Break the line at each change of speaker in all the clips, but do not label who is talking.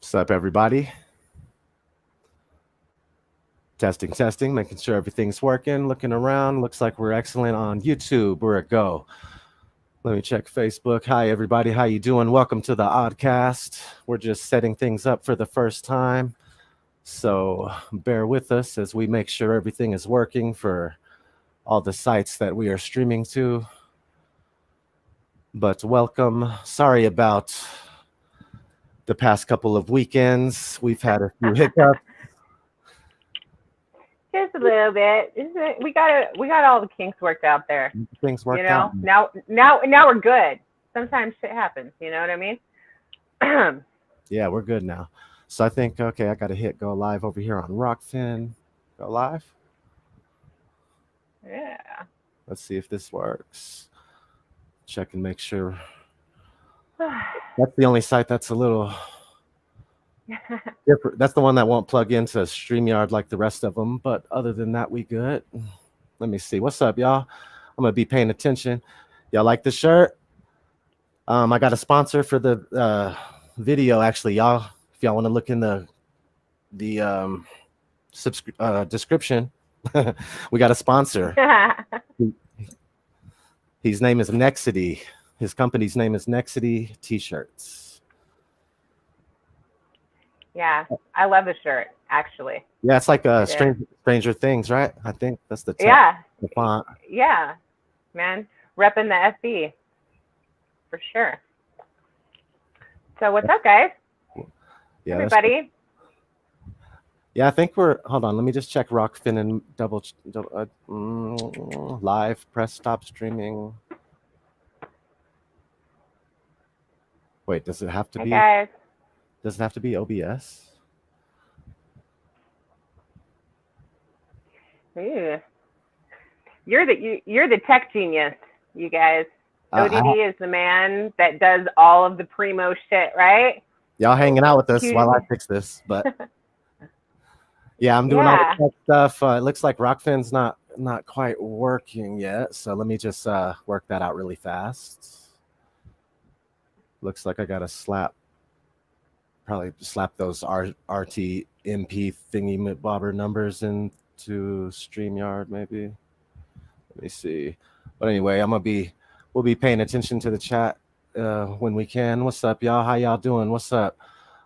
What's up, everybody? Testing, making sure everything's working. Looking around, looks like we're excellent on YouTube. We're a go. Let me check Facebook. Hi, everybody. How you doing? Welcome to the ODDcast. We're just setting things up for the first time, so bear with us as we make sure everything is working for all the sites that we are streaming to. But welcome. Sorry about the past couple of weekends. We've had a few hiccups.
Just a little bit. We got all the kinks worked out there.
Things worked
out. Now we're good. Sometimes shit happens. You know what I mean?
Yeah, we're good now. So I think, okay, I got to hit go live over here on Rockfin. Go live.
Yeah.
Let's see if this works. Check and make sure. That's the only site that's a little different. That's the one that won't plug into StreamYard like the rest of them. But other than that, we good. Let me see. What's up, y'all? I'm going to be paying attention. Y'all like the shirt? I got a sponsor for the video, actually, y'all. If y'all want to look in the description, we got a sponsor. His name is Nexity. His company's name is Nexity T-shirts.
Yeah, I love the shirt, actually.
Yeah, it's like Stranger Things, right? I think that's the
the
font.
Yeah, man, repping the FB for sure. So what's up, guys?
Yeah,
everybody.
Yeah, I think we're. Hold on, let me just check Rockfin and double live. Press stop streaming. Wait, does it have to be?
Guys.
Does it have to be OBS?
Ooh. You're the tech genius, you guys. ODD is the man that does all of the primo shit, right?
Y'all hanging out with us while I fix this, but yeah, I'm doing all the tech stuff. It looks like Rockfin's not quite working yet, so let me just work that out really fast. Looks like I gotta probably slap those RT MP thingy bobber numbers into StreamYard, maybe. Let me see. But anyway, we'll be paying attention to the chat when we can. What's up, y'all? How y'all doing? What's up?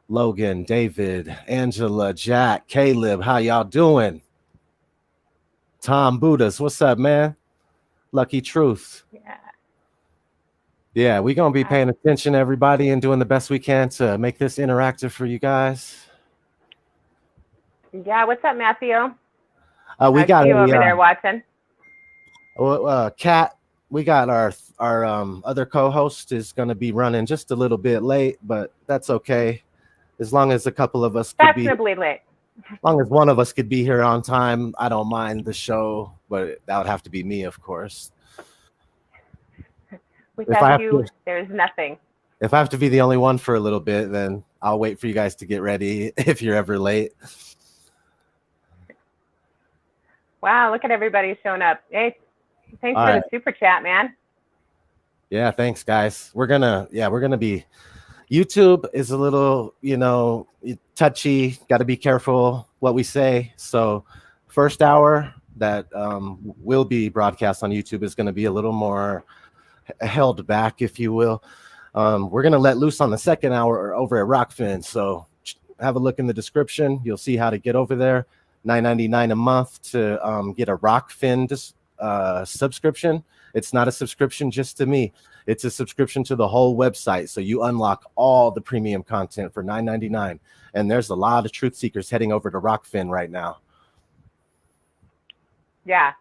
Logan, David, Angela, Jack, Caleb, how y'all doing? Tom Buddhas, what's up, man? Lucky Truth. Yeah, we're going to be paying attention, everybody, and doing the best we can to make this interactive for you guys.
Yeah, what's up, Matthew?
We got
you over there watching.
Kat, we got our other co-host is going to be running just a little bit late, but that's okay. As long as a couple of us could
fashionably late.
As long as one of us could be here on time, I don't mind the show, but that would have to be me, of course.
Without you, there's nothing.
If I have to be the only one for a little bit, then I'll wait for you guys to get ready if you're ever late.
Wow, look at everybody showing up. Hey, thanks for the super chat, man.
Yeah, thanks, guys. We're gonna be. YouTube is a little, touchy. Got to be careful what we say. So, first hour that will be broadcast on YouTube is going to be a little more held back, if you will. We're going to let loose on the second hour over at Rockfin. So, have a look in the description. You'll see how to get over there. $9.99 a month to get a Rockfin subscription. It's not a subscription just to me. It's a subscription to the whole website. So you unlock all the premium content for $9.99. And there's a lot of truth seekers heading over to Rockfin right now.
Yeah,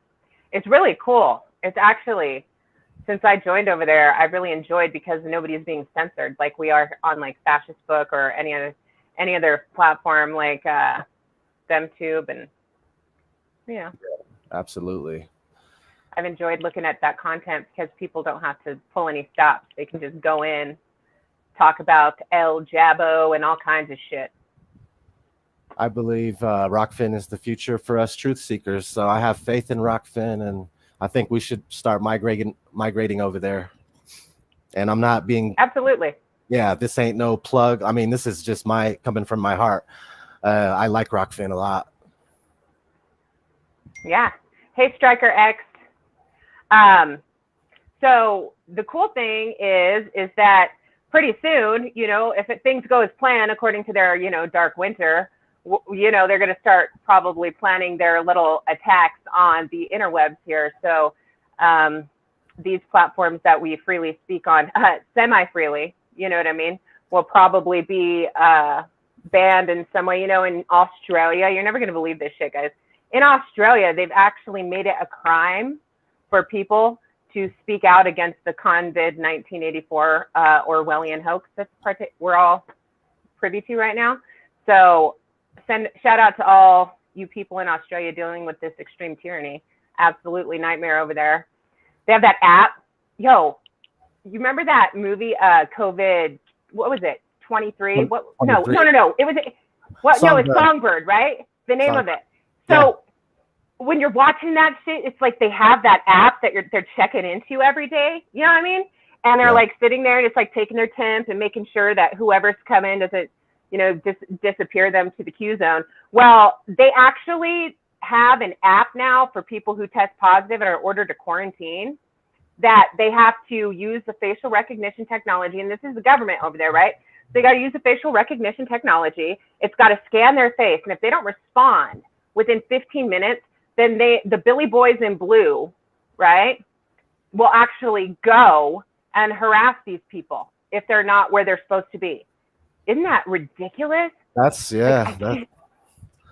it's really cool. It's actually, since I joined over there, I really enjoyed because nobody's being censored like we are on like Fascist Book or any other platform like FemTube and
Absolutely.
I've enjoyed looking at that content because people don't have to pull any stops. They can just go in, talk about El Jabbo and all kinds of shit.
I believe Rockfin is the future for us truth seekers. So I have faith in Rockfin, and I think we should start migrating over there. And I'm not being
absolutely.
Yeah, this ain't no plug. I mean, this is just coming from my heart. I like Rockfin a lot.
Yeah. Hey, Striker X. So the cool thing is that pretty soon, you know, if things go as planned according to their, you know, dark winter, you know, they're going to start probably planning their little attacks on the interwebs here. So these platforms that we freely speak on, semi-freely, you know what I mean, will probably be banned in some way. You know, in Australia, you're never going to believe this shit, guys. In Australia, they've actually made it a crime for people to speak out against the COVID 1984 Orwellian hoax that's we're all privy to right now. So shout out to all you people in Australia dealing with this extreme tyranny. Absolutely nightmare over there. They have that app. Yo, you remember that movie, COVID, what was it, 23? What? 23. No. It was, what? No, it's Songbird, right? The name of it. So when you're watching that shit, it's like they have that app that they're checking into every day. You know what I mean? And they're like sitting there and it's like taking their temp and making sure that whoever's coming doesn't, you know, disappear them to the Q zone. Well, they actually have an app now for people who test positive and are ordered to quarantine, that they have to use the facial recognition technology. And this is the government over there, right? So they got to use the facial recognition technology. It's got to scan their face. And if they don't respond within 15 minutes, then the Billy Boys in blue, right, will actually go and harass these people if they're not where they're supposed to be. Isn't that ridiculous?
That's, yeah.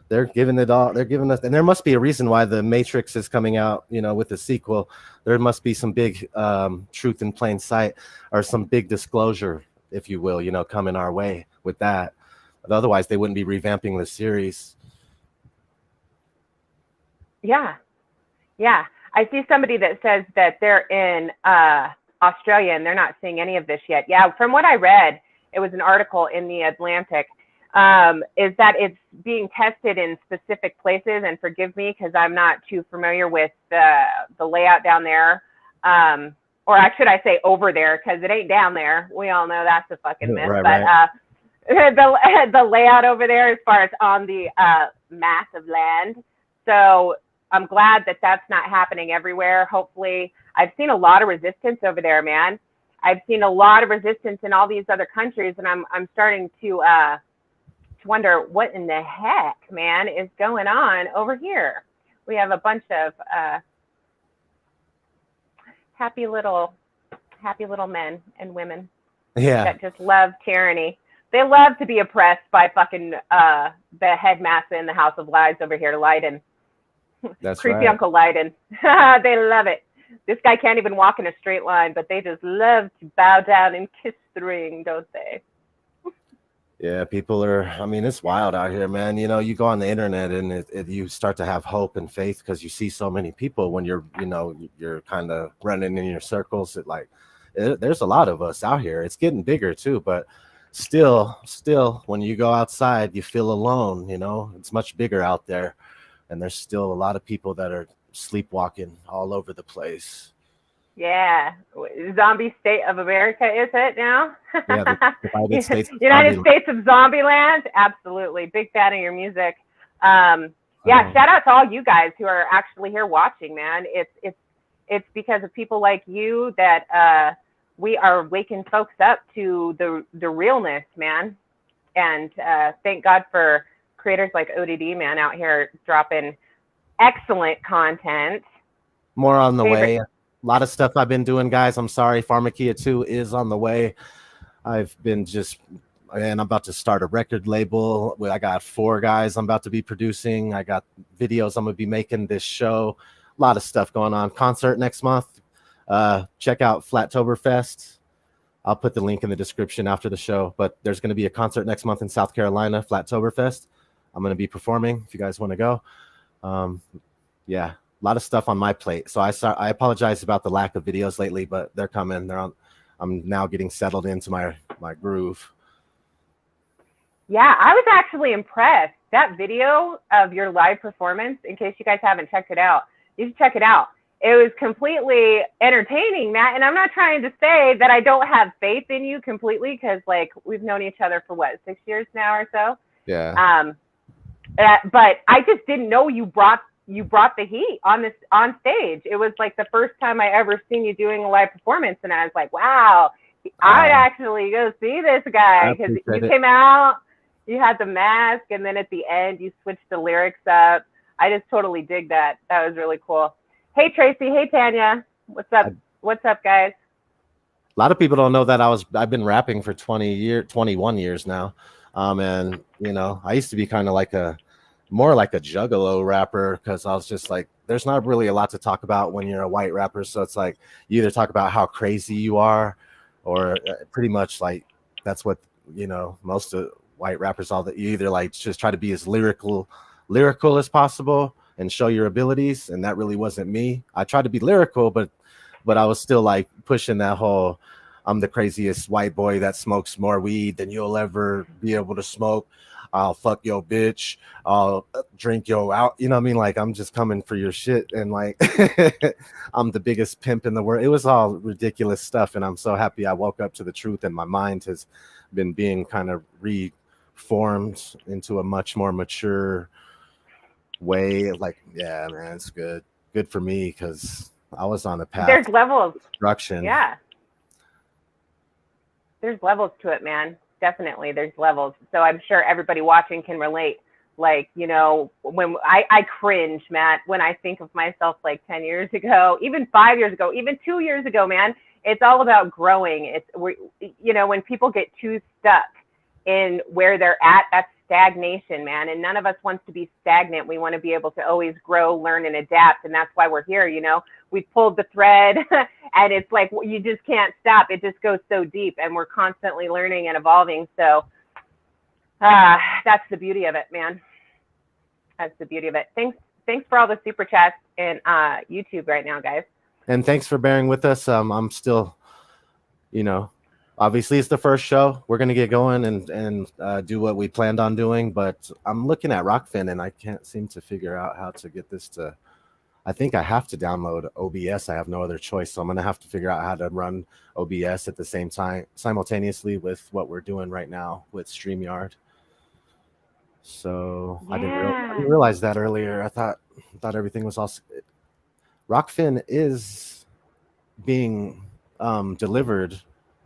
They're giving it all. They're giving us, and there must be a reason why the Matrix is coming out, you know, with the sequel. There must be some big truth in plain sight, or some big disclosure, if you will, you know, coming our way with that. But otherwise, they wouldn't be revamping the series.
Yeah. I see somebody that says that they're in Australia and they're not seeing any of this yet. Yeah, from what I read, it was an article in the Atlantic, is that it's being tested in specific places. And forgive me, because I'm not too familiar with the layout down there. Or should I say over there, because it ain't down there. We all know that's a fucking myth. Right. The layout over there as far as on the mass of land. So I'm glad that that's not happening everywhere. Hopefully, I've seen a lot of resistance over there, man. I've seen a lot of resistance in all these other countries, and I'm starting to wonder what in the heck, man, is going on over here. We have a bunch of happy little men and women that just love tyranny. They love to be oppressed by fucking the headmaster in the House of Lies over here, Leiden.
That's
creepy
right.
Uncle Leiden. They love it. This guy can't even walk in a straight line, but they just love to bow down and kiss the ring, don't they?
Yeah, people are, I mean, it's wild out here, man. You know, you go on the internet and you start to have hope and faith because you see so many people when you're, you know, you're kind of running in your circles. There's a lot of us out here. It's getting bigger too, but still, when you go outside, you feel alone, you know, it's much bigger out there. And there's still a lot of people that are sleepwalking all over the place.
Yeah. Zombie state of America, is it now?
Yeah, the
United States of Zombieland. Absolutely. Big fan of your music. Shout out to all you guys who are actually here watching, man. It's because of people like you that we are waking folks up to the realness, man. And thank God for creators like ODD, man, out here dropping excellent content.
More on the way. A lot of stuff I've been doing, guys. I'm sorry. Pharmakia 2 is on the way. I've been I'm about to start a record label. I got 4 guys I'm about to be producing. I got videos I'm going to be making this show. A lot of stuff going on. Concert next month. Check out Flattoberfest. I'll put the link in the description after the show. But there's going to be a concert next month in South Carolina, Flattoberfest. I'm going to be performing if you guys want to go. A lot of stuff on my plate. So I apologize about the lack of videos lately, but they're coming. I'm now getting settled into my groove.
Yeah, I was actually impressed. That video of your live performance, in case you guys haven't checked it out, you should check it out. it was completely entertaining, Matt. And I'm not trying to say that I don't have faith in you completely, because like we've known each other for what, 6 years now or so.
Yeah.
But I just didn't know you brought the heat on stage. It was like the first time I ever seen you doing a live performance, and I was like, wow, I'd actually go see this guy, because you came out, you had the mask, and then at the end you switched the lyrics up. I just totally dig that. That was really cool. Hey Tracy, hey Tanya, what's up? What's up, guys?
A lot of people don't know that I've been rapping for 21 years now. And you know, I used to be kind of like more like a juggalo rapper, because I was just like, there's not really a lot to talk about when you're a white rapper. So it's like you either talk about how crazy you are, or pretty much like that's what, you know, most of white rappers, all that you either like just try to be as lyrical as possible and show your abilities. And that really wasn't me. I tried to be lyrical, but I was still like pushing that whole, I'm the craziest white boy that smokes more weed than you'll ever be able to smoke. I'll fuck your bitch. I'll drink yo out. You know what I mean? Like, I'm just coming for your shit. And like, I'm the biggest pimp in the world. It was all ridiculous stuff. And I'm so happy I woke up to the truth, and my mind has been being kind of reformed into a much more mature way. Like, yeah, man, it's good for me, because I was on a path.
There's levels.
Destruction.
Yeah. There's levels to it, man. Definitely, there's levels. So I'm sure everybody watching can relate. Like, you know, when I cringe, Matt, when I think of myself like 10 years ago, even 5 years ago, even 2 years ago, man. It's all about growing. You know, when people get too stuck in where they're at, that's stagnation, man. And none of us wants to be stagnant. We want to be able to always grow, learn, and adapt. And that's why we're here. You know, we pulled the thread and it's like, you just can't stop. It just goes so deep, and we're constantly learning and evolving. So that's the beauty of it, man. That's the beauty of it. Thanks for all the super chats in YouTube right now, guys.
And thanks for bearing with us. I'm still, you know, obviously it's the first show. We're going to get going and do what we planned on doing, but I'm looking at Rockfin and I can't seem to figure out how to get this to, I think I have to download OBS. I have no other choice. So I'm going to have to figure out how to run OBS at the same time, simultaneously with what we're doing right now with StreamYard. So yeah. I didn't realize that earlier. I thought everything was also, Rockfin is being delivered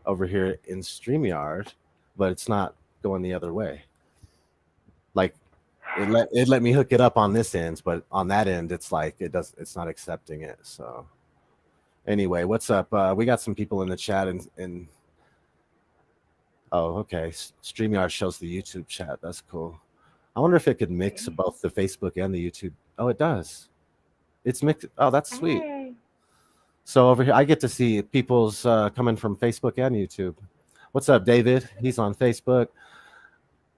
over here in StreamYard, but it's not going the other way. Like it let me hook it up on this end, but on that end it's like it's not accepting it. So anyway, what's up? We got some people in the chat and oh, okay. StreamYard shows the YouTube chat. That's cool. I wonder if it could mix both the Facebook and the YouTube. Oh, it does. It's mixed. Oh, that's sweet. Hey. So over here, I get to see people's coming from Facebook and YouTube. What's up, David? He's on Facebook.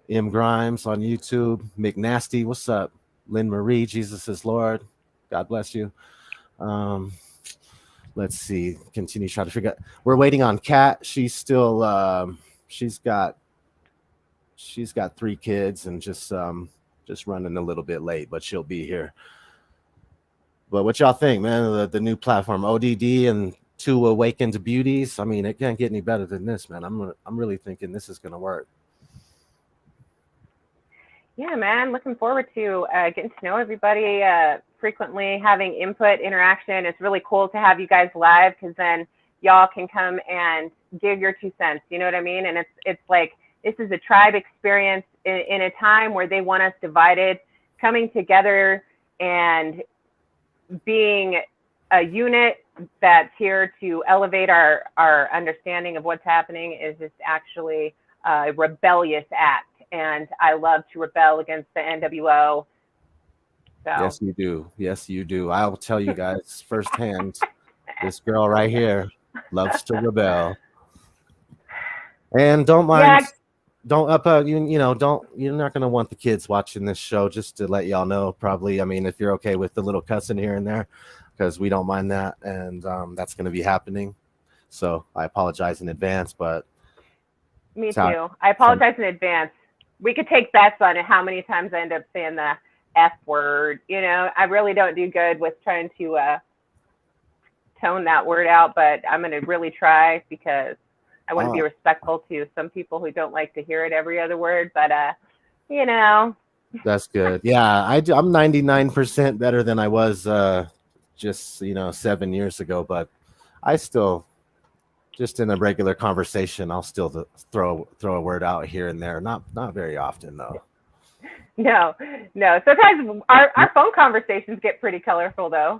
M. Grimes on YouTube. McNasty, what's up? Lynn Marie, Jesus is Lord. God bless you. Let's see. Continue trying to figure out. We're waiting on Kat. She's still. She's got 3 kids and just running a little bit late, but she'll be here. But what y'all think, man? The new platform, ODD and 2 Awakened Beauties. I mean, it can't get any better than this, man. I'm really thinking this is gonna work.
Yeah, man. Looking forward to getting to know everybody, frequently having input, interaction. It's really cool to have you guys live, because then y'all can come and give your 2 cents. You know what I mean? And it's like, this is a tribe experience in a time where they want us divided, coming together and being a unit that's here to elevate our understanding of what's happening is just actually a rebellious act. And I love to rebel against the NWO. So.
Yes, you do. Yes, you do. I'll tell you guys firsthand, this girl right here loves to rebel. And don't mind. Yeah. Don't you're not gonna want the kids watching this show, just to let y'all know, probably. I mean, if you're okay with the little cussing here and there, because we don't mind that, and that's gonna be happening. So I apologize in advance, but
me too. I apologize in advance. We could take bets on it, how many times I end up saying the F word. You know, I really don't do good with trying to tone that word out, but I'm going to really try because I want to be respectful to some people who don't like to hear it every other word. But, you know.
That's good. Yeah, I'm 99% better than I was just, 7 years ago. But I still, just in a regular conversation, I'll still throw a word out here and there. Not very often, though.
No. Sometimes our phone conversations get pretty colorful, though.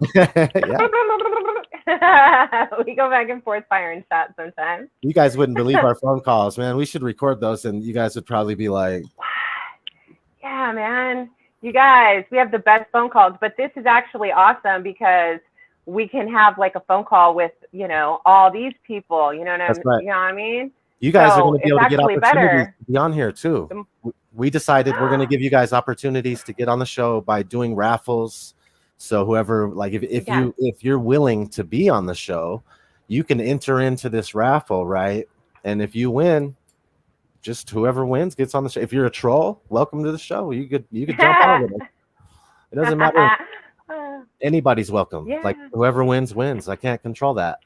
We go back and forth firing shots sometimes.
You guys wouldn't believe our phone calls, man. We should record those, and you guys would probably be like,
yeah, man. You guys, we have the best phone calls, but this is actually awesome because we can have like a phone call with, all these people, you know what I mean?
You guys are going to be able to get opportunities to be on here too. We decided we're going to give you guys opportunities to get on the show by doing raffles. So whoever, like, if you're willing to be on the show, you can enter into this raffle, right? And if you win, just whoever wins gets on the show. If you're a troll, welcome to the show. You could jump on with it. It doesn't matter. Anybody's welcome. Yeah. Like whoever wins. I can't control that.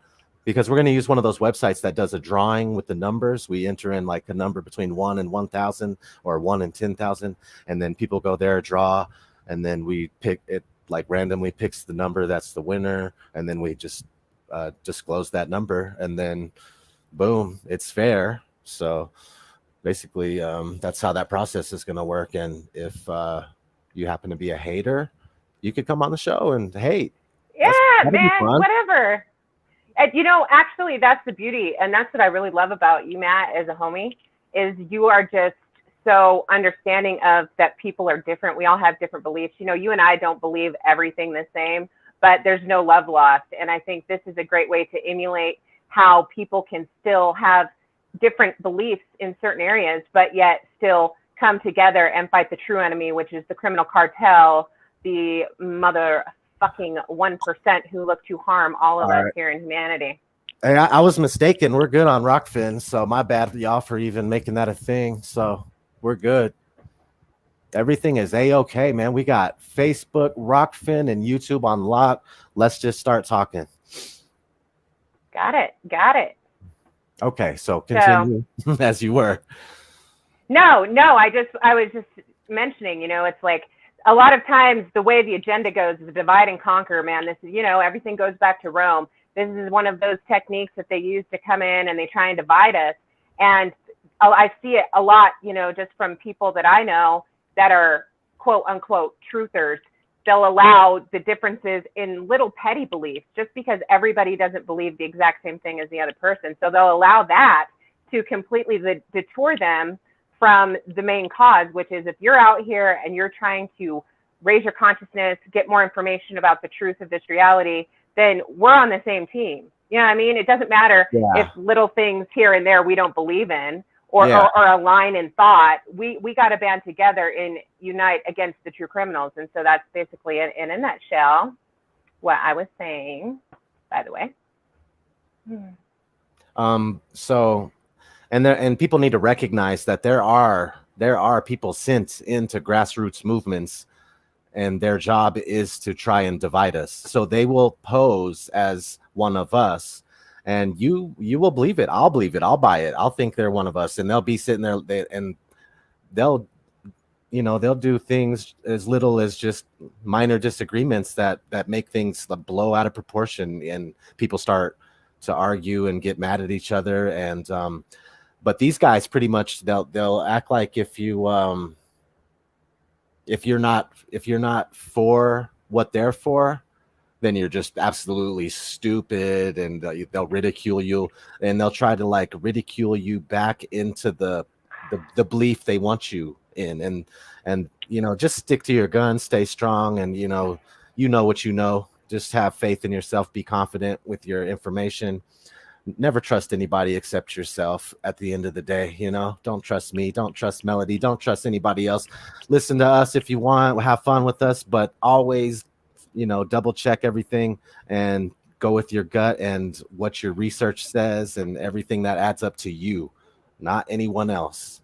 Because we're going to use one of those websites that does a drawing with the numbers. We enter in like a number between 1 and 1,000 or 1 and 10,000. And then people go there, draw, and then we pick it, like randomly picks the number that's the winner. And then we just disclose that number. And then boom, it's fair. So basically, that's how that process is going to work. And if you happen to be a hater, you could come on the show and hate.
Yeah, man, whatever. And, actually, that's the beauty. And that's what I really love about you, Matt, as a homie, is you are just so understanding of that people are different. We all have different beliefs. You and I don't believe everything the same, but there's no love lost. And I think this is a great way to emulate how people can still have different beliefs in certain areas, but yet still come together and fight the true enemy, which is the criminal cartel, the motherfucking 1% who look to harm all of us here in humanity.
Hey, I was mistaken. We're good on Rockfin, so my bad y'all for even making that a thing. So we're good. Everything is A-okay, man. We got Facebook, Rockfin, and YouTube on lock. Let's just start talking.
Got it.
Okay, so continue as you were.
No, I was just mentioning, it's like a lot of times the way the agenda goes is divide and conquer, man. This is, everything goes back to Rome. This is one of those techniques that they use to come in and they try and divide us. And I see it a lot, just from people that I know that are quote unquote truthers. They'll allow the differences in little petty beliefs just because everybody doesn't believe the exact same thing as the other person. So they'll allow that to completely detour them from the main cause, which is if you're out here and you're trying to raise your consciousness, get more information about the truth of this reality, then we're on the same team. You know what I mean? It doesn't matter if little things here and there we don't believe in or align in thought. We got to band together and unite against the true criminals. And so that's basically it in a nutshell what I was saying, by the way.
So and people need to recognize that there are people sent into grassroots movements, and their job is to try and divide us. So they will pose as one of us, and you will believe it. I'll believe it. I'll buy it. I'll think they're one of us, and they'll be sitting there and they'll do things as little as just minor disagreements that make things blow out of proportion, and people start to argue and get mad at each other. And but these guys pretty much they'll act like if you're not for what they're for, then you're just absolutely stupid, and they'll ridicule you, and they'll try to ridicule you back into the belief they want you in, and just stick to your guns, stay strong, and what you know. Just have faith in yourself, be confident with your information. Never trust anybody except yourself at the end of the day. Don't trust me, don't trust Melody, don't trust anybody else. Listen to us if you want, have fun with us, but always double check everything and go with your gut and what your research says and everything that adds up to you, not anyone else.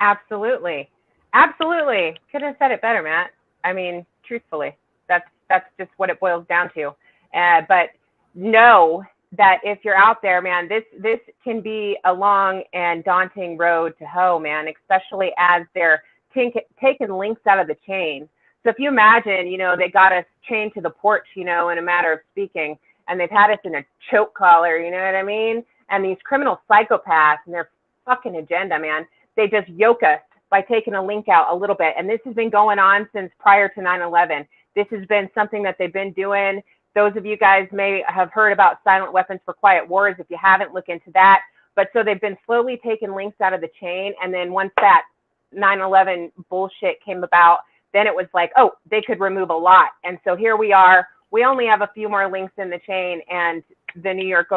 Absolutely. Couldn't have said it better, Matt. I mean, truthfully, that's just what it boils down to. But know that if you're out there, man, this can be a long and daunting road to hoe, man, especially as they're taking links out of the chain. So if you imagine, they got us chained to the porch, in a matter of speaking, and they've had us in a choke collar, you know what I mean? And these criminal psychopaths and their fucking agenda, man, they just yoke us by taking a link out a little bit. And this has been going on since prior to 9/11. This has been something that they've been doing. Those of you guys may have heard about silent weapons for quiet wars. If you haven't, look into that. But so they've been slowly taking links out of the chain. And then once that 9/11 bullshit came about, then it was like, oh, they could remove a lot. And so here we are. We only have a few more links in the chain, and the New York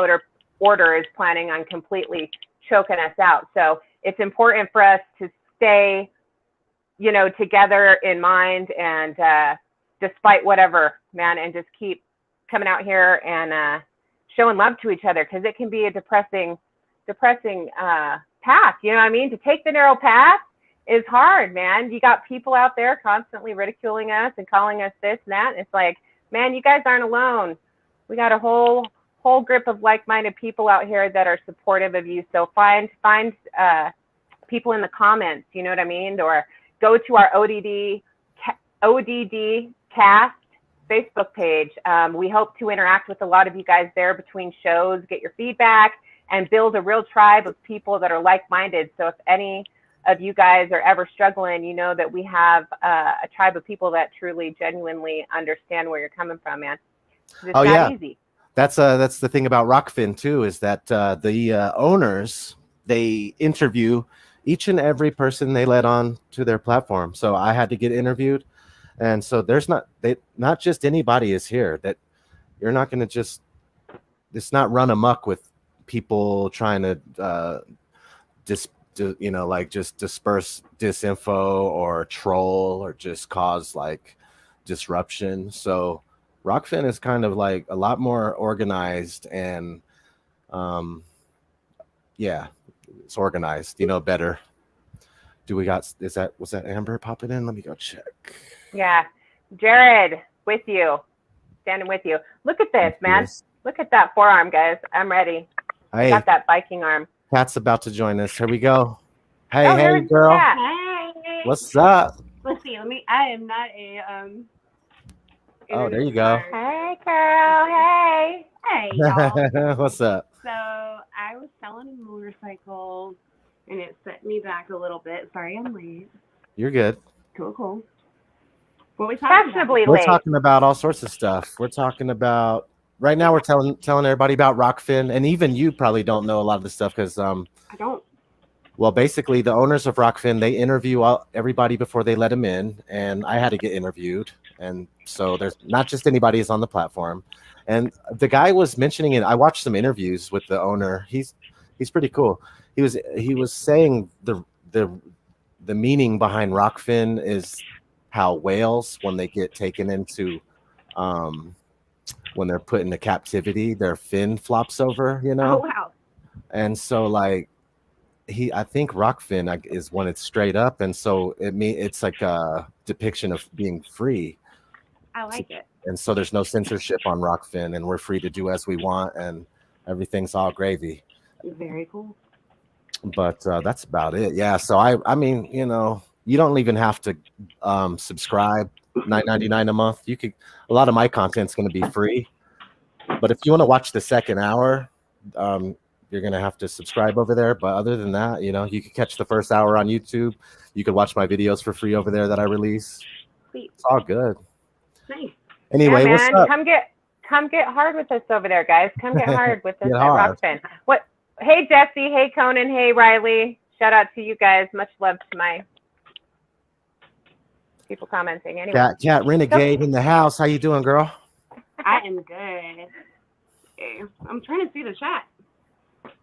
order is planning on completely choking us out. So it's important for us to stay, together in mind, and despite whatever, man, and just keep coming out here and showing love to each other, because it can be a depressing path. You know what I mean? To take the narrow path is hard, man. You got people out there constantly ridiculing us and calling us this and that. It's like, man, you guys aren't alone. We got a whole group of like-minded people out here that are supportive of you. So find people in the comments, you know what I mean? Or go to our ODDcast Facebook page. We hope to interact with a lot of you guys there between shows, get your feedback, and build a real tribe of people that are like-minded. So if any of you guys are ever struggling, you know that we have a tribe of people that truly, genuinely understand where you're coming from, man. It's not easy.
That's the thing about Rockfin too, is that the owners, they interview each and every person they let on to their platform. So I had to get interviewed, and so there's not just anybody is here. That you're not going to just run amok with people trying to just disperse disinfo or troll or just cause like disruption. So Rockfin is kind of like a lot more organized, and it's organized, better. Was that Amber popping in? Let me go check.
Yeah. Jared, with you. Standing with you. Look at this, man. Look at that forearm, guys. I'm ready.
Hey.
I got that Viking arm.
Pat's about to join us. Here we go. Hey, girl.
Hey.
What's up?
Let's see. I am not a
Oh, there you go.
Hey, girl. Hey.
Hey, y'all.
What's up?
So I was selling a motorcycle, and it set me back a little bit. Sorry, I'm late.
You're good.
Cool. What are we talking about?
We're talking about all sorts of stuff. We're talking about right now. We're telling everybody about Rockfin, and even you probably don't know a lot of the stuff because
I don't.
Well, basically, the owners of Rockfin, they interview everybody before they let them in, and I had to get interviewed. And so there's not just anybody is on the platform. And the guy was mentioning it. I watched some interviews with the owner. He's pretty cool. He was saying the meaning behind Rockfin is how whales, when they get taken into when they're put into captivity, their fin flops over,
Oh, wow.
And so like I think Rockfin is when it's straight up, and so it's like a depiction of being free.
I like it.
And so there's no censorship on Rockfin, and we're free to do as we want, and everything's all gravy.
Very cool.
But that's about it. Yeah. So I mean, you don't even have to subscribe. $9.99 a month. A lot of my content's going to be free, but if you want to watch the second hour, you're going to have to subscribe over there. But other than that, you can catch the first hour on YouTube. You could watch my videos for free over there that I release.
Sweet.
It's all good.
Nice.
Anyway,
yeah,
what's
man.
up?
Come get hard with us over there, guys. Come get hard with us
Get
at
hard.
Rockfin. What? Hey, Jesse. Hey, Conan. Hey, Riley. Shout out to you guys. Much love to my people commenting. Anyway.
Cat Renegade in the house. How you doing, girl?
I am good. Okay. I'm trying to see the chat.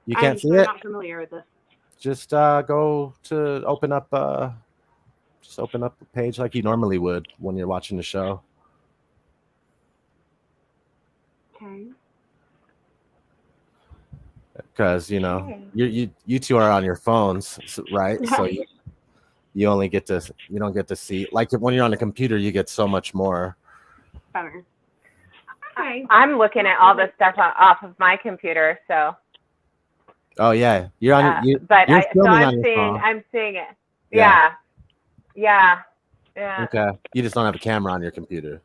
You can't see
I'm
it?
not familiar with this.
Just go to open up the page like you normally would when you're watching the show.
Okay.
Because you two are on your phones, right? So you don't get to see, like when you're on a computer, you get so much more.
Bummer. Okay.
I'm looking at all this stuff off of my computer, so.
Oh yeah, you're on.
But
you're filming on
I'm
your phone.
I'm seeing it.
Yeah.
Yeah.
Okay. You just don't have a camera on your computer.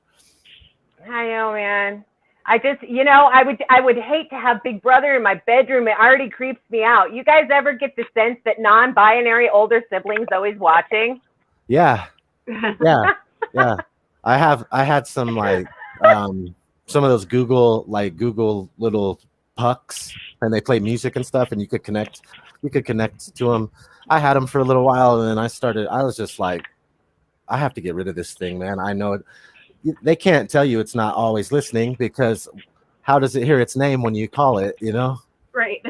I know, man. I just, I would hate to have Big Brother in my bedroom. It already creeps me out. You guys ever get the sense that non-binary older siblings always watching?
Yeah. Yeah. Yeah. I had some like some of those Google little pucks, and they play music and stuff, and you could connect to them. I had them for a little while, and then I was just like, I have to get rid of this thing, man. I know it. They can't tell you it's not always listening, because how does it hear its name when you call it,
Right.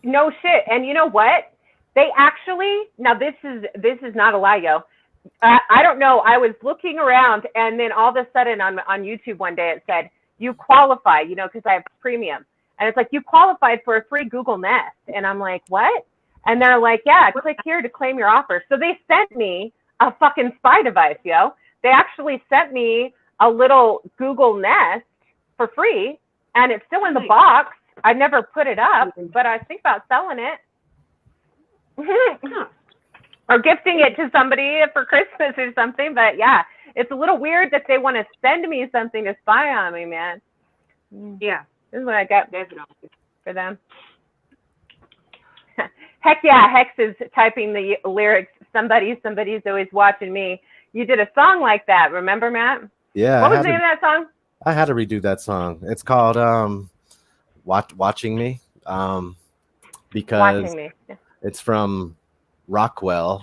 No shit. And you know what? They actually, now this is not a lie, yo. I don't know. I was looking around, and then all of a sudden on YouTube one day it said, you qualify, because I have premium. And it's like, you qualified for a free Google Nest. And I'm like, what? And they're like, yeah, click here to claim your offer. So they sent me a fucking spy device, yo. They actually sent me a little Google Nest for free, and it's still in the box. I never put it up, but I think about selling it. Or gifting it to somebody for Christmas or something. But yeah, it's a little weird that they want to send me something to spy on me, man.
Yeah.
This is what I got
Definitely.
for them. Heck yeah, Hex is typing the lyrics. Somebody's always watching me. You did a song like that, remember, Matt?
Yeah.
What was the name of that song?
I had to redo that song. It's called Watching Me. Because
Watching Me.
it's from Rockwell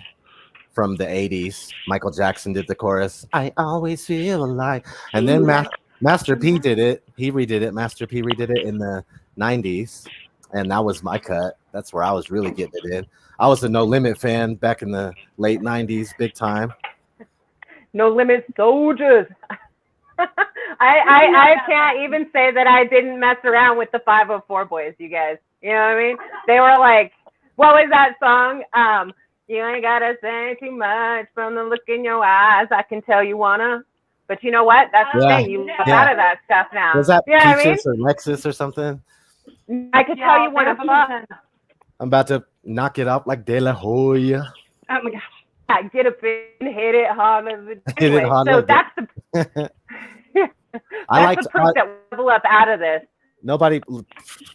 from the 80s. Michael Jackson did the chorus. I always feel like. And then Master P did it. He redid it. Master P redid it in the 90s. And that was my cut. That's where I was really getting it in. I was a No Limit fan back in the late 90s, big time.
No Limit Soldiers. I can't even say that I didn't mess around with the 504 boys, you guys. You know what I mean? They were like, what was that song? You ain't gotta say too much from the look in your eyes. I can tell you wanna. But you know what? That's the thing. You look out of that stuff now.
Was that
you know
Peaches or Lexus or something?
I could tell you wanna fuck.
I'm about to knock it up like De La Hoya.
Oh my gosh.
Yeah, get up and hit it hard. Anyway,
Hit it hard.
So that's the the proof that level up out of this.
Nobody,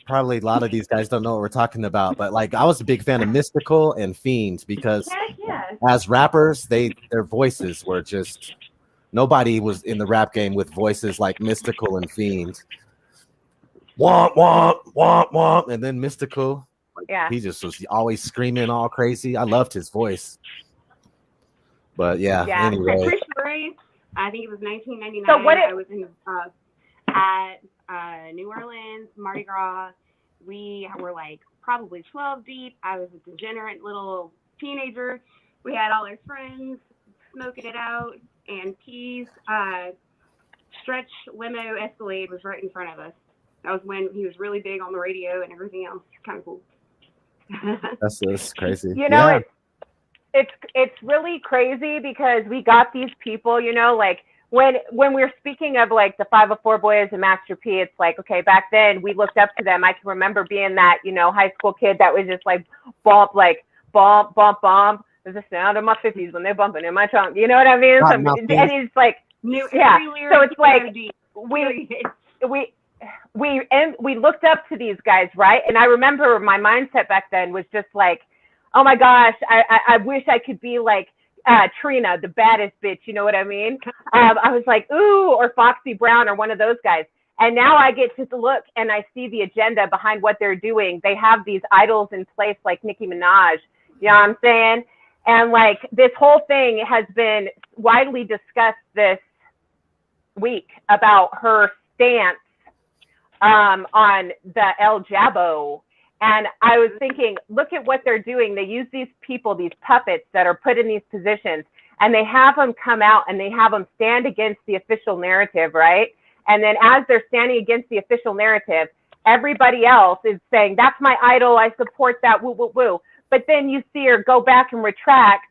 probably a lot of these guys don't know what we're talking about, but like I was a big fan of Mystical and Fiend, because as rappers, their voices were just, nobody was in the rap game with voices like Mystical and Fiend. Womp womp womp womp, and then Mystical, he just was always screaming all crazy. I loved his voice. But anyway.
Pretty sure I think it was 1999.
So
I was in at New Orleans, Mardi Gras. We were like probably 12 deep. I was a degenerate little teenager. We had all our friends smoking it out, and P's stretch limo Escalade was right in front of us. That was when he was really big on the radio and everything else. Kind of cool.
That's crazy.
It's really crazy, because we got these people, like when we're speaking of like the 504 boys and Master P, it's like, okay, back then we looked up to them. I can remember being that, high school kid that was just like bump, bump, bump. There's the sound of my 50s when they're bumping in my trunk. You know what I mean? And it's like, so it's like we looked up to these guys, right? And I remember my mindset back then was just like, oh my gosh, I wish I could be like Trina, the baddest bitch, you know what I mean? I was like, ooh, or Foxy Brown, or one of those guys. And now I get to look and I see the agenda behind what they're doing. They have these idols in place like Nicki Minaj, you know what I'm saying? And like this whole thing has been widely discussed this week about her stance on the El Jabbo. And I was thinking, look at what they're doing. They use these people, these puppets that are put in these positions, and they have them come out and they have them stand against the official narrative, right? And then as they're standing against the official narrative, everybody else is saying, that's my idol, I support that, woo, woo, woo. But then you see her go back and retract.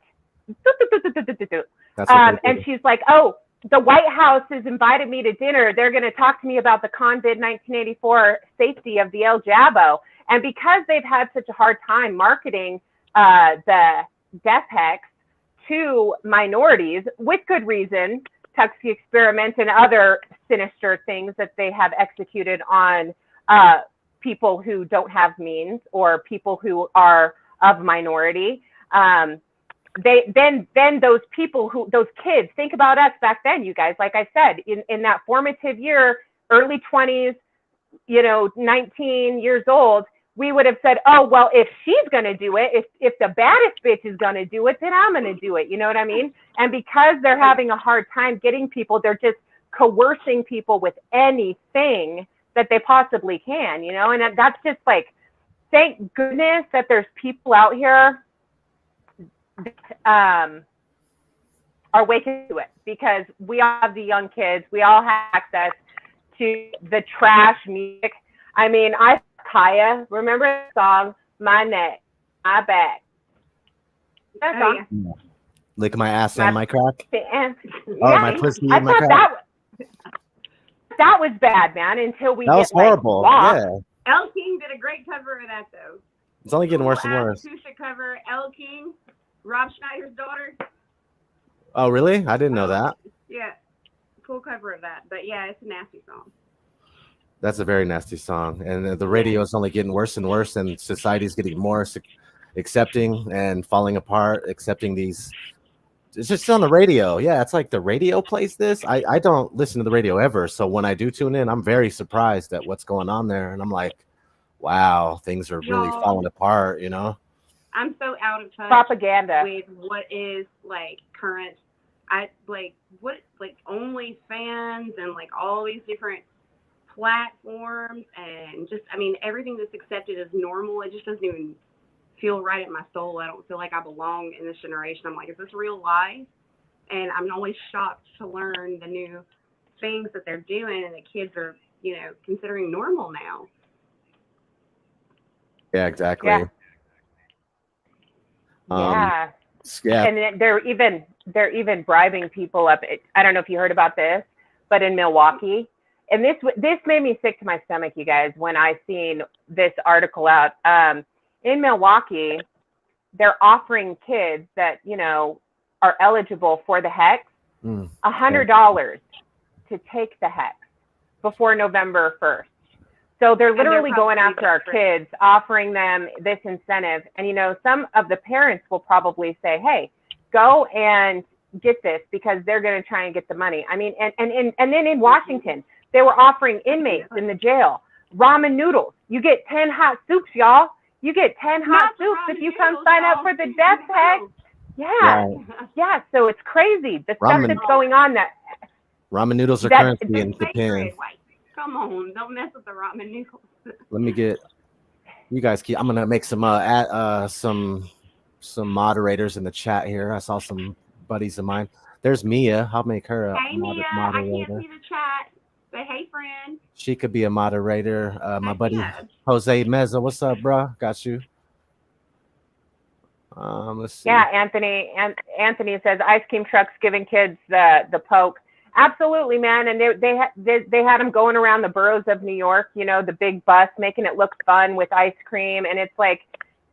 And she's like, oh, the White House has invited me to dinner. They're going to talk to me about the COVID 1984 safety of the El Jabo. And because they've had such a hard time marketing the death hex to minorities, with good reason, Tuskegee experiment and other sinister things that they have executed on people who don't have means or people who are of minority. Then those people those kids, think about us back then, you guys, like I said, in that formative year, early 20s, 19 years old, we would have said, oh, well, if she's going to do it, if the baddest bitch is going to do it, then I'm going to do it. You know what I mean? And because they're having a hard time getting people, they're just coercing people with anything that they possibly can, and that's just like, thank goodness that there's people out here that, are waking to it, because we all have the young kids. We all have access to the trash music. I mean, Kaya, remember the song, My Neck, My Back? That song?
Yeah. Lick my ass and my crack.
My
pussy and my crack.
That was bad, man, until we
That was horrible. Yeah.
Elle King did a great cover of that, though.
It's only getting worse and worse.
Acoustic cover, Elle King, Rob Schneider's daughter.
Oh, really? I didn't know that.
Yeah, cool cover of that. But yeah, it's a nasty song.
That's a very nasty song, and the radio is only getting worse and worse, and society's getting more accepting and falling apart, accepting these. It's just on the radio. Yeah, it's like the radio plays this. I don't listen to the radio ever, so when I do tune in, I'm very surprised at what's going on there, and I'm like, wow, things are really falling apart,
I'm so out of touch
propaganda
with what is like current. OnlyFans and like all these different platforms, and just, I mean, everything that's accepted as normal, it just doesn't even feel right in my soul. I don't feel like I belong in this generation. I'm like, is this real life? And I'm always shocked to learn the new things that they're doing and the kids are, considering normal now.
Yeah, exactly.
Yeah.
Yeah.
And they're even bribing people up. I don't know if you heard about this, but in Milwaukee, and this made me sick to my stomach, you guys, when I seen this article out. In Milwaukee, they're offering kids that, are eligible for the hex $100 to take the hex before November 1st. So they're literally going after our kids, offering them this incentive. And, some of the parents will probably say, hey, go and get this, because they're going to try and get the money. I mean, and then in Washington, they were offering inmates in the jail ramen noodles. You get 10 hot soups, y'all. You get 10 hot soups if you come sign up for the death hex. Yeah. So it's crazy. The stuff that's going on. That
ramen noodles are currency in Japan.
Come on, don't mess with the ramen noodles.
Let me get you guys. I'm gonna make some moderators in the chat here. I saw some buddies of mine. There's Mia. I'll make her a moderator. I
can't see the chat. But hey, friend.
She could be a moderator. My buddy Jose Meza. What's up, bro? Got you. Let's see.
Yeah, Anthony says ice cream trucks giving kids the poke. Absolutely, man. And they had them going around the boroughs of New York, the big bus, making it look fun with ice cream. And it's like,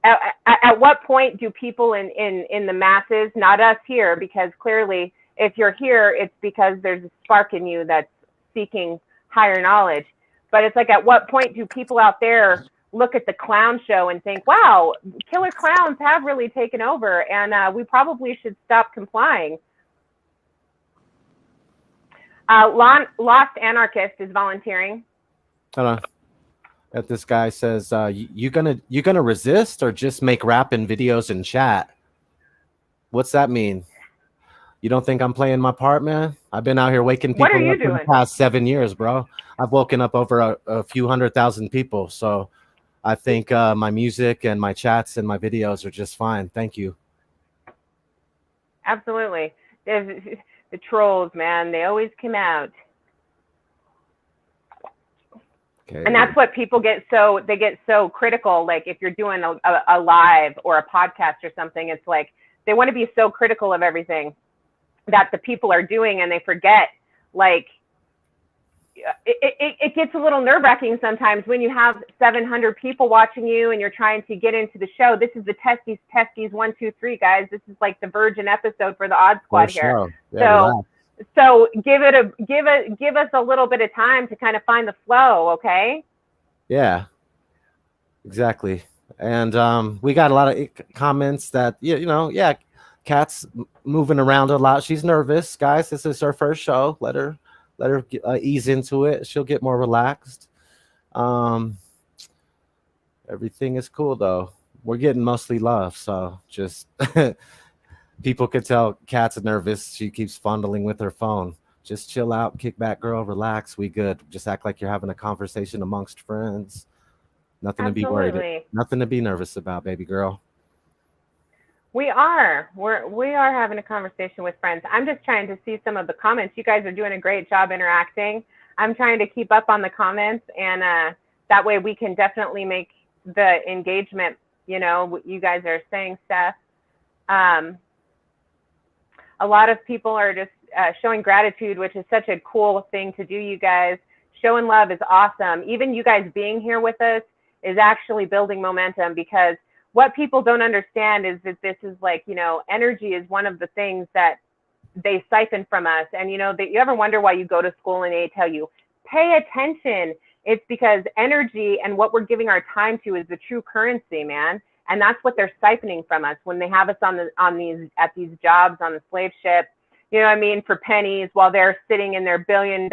at what point do people in the masses, not us here, because clearly if you're here, it's because there's a spark in you that's seeking higher knowledge. But it's like, at what point do people out there look at the clown show and think, wow, killer clowns have really taken over, and we probably should stop complying? Lost Anarchist is volunteering.
Hold on. This guy says, you gonna resist or just make rapping videos and chat? What's that mean? You don't think I'm playing my part, man? I've been out here waking people up for the past 7 years, bro. I've woken up over a few 100,000 people. So I think my music and my chats and my videos are just fine. Thank you.
Absolutely. The trolls, man, they always come out.
Okay.
And that's what people get so critical. Like if you're doing a live or a podcast or something, it's like they want to be so critical of everything. that the people are doing, and they forget, like, it gets a little nerve-wracking sometimes when you have 700 people watching you and you're trying to get into the show. This is the Testies 1, 2, 3, guys. This is like the virgin episode for the Odd Squad here. Yeah, so give us a little bit of time to kind of find the flow, okay?
Yeah, exactly. And we got a lot of comments that yeah, Kat's moving around a lot. She's nervous, guys. This is her first show. Let her ease into it. She'll get more relaxed. Everything is cool though. We're getting mostly love, so just people could tell Kat's nervous. She keeps fondling with her phone. Just chill out, kick back, girl, relax. We good. Just act like you're having a conversation amongst friends. Nothing to be worried. Nothing to be nervous about, baby girl.
We are having a conversation with friends. I'm just trying to see some of the comments. You guys are doing a great job interacting. I'm trying to keep up on the comments, and that way we can definitely make the engagement, what you guys are saying stuff. A lot of people are just showing gratitude, which is such a cool thing to do, you guys. Showing love is awesome. Even you guys being here with us is actually building momentum, because what people don't understand is that this is like, energy is one of the things that they siphon from us. And, that you ever wonder why you go to school and they tell you, pay attention. It's because energy and what we're giving our time to is the true currency, man. And that's what they're siphoning from us when they have us at these jobs on the slave ship, for pennies, while they're sitting in their $1 billion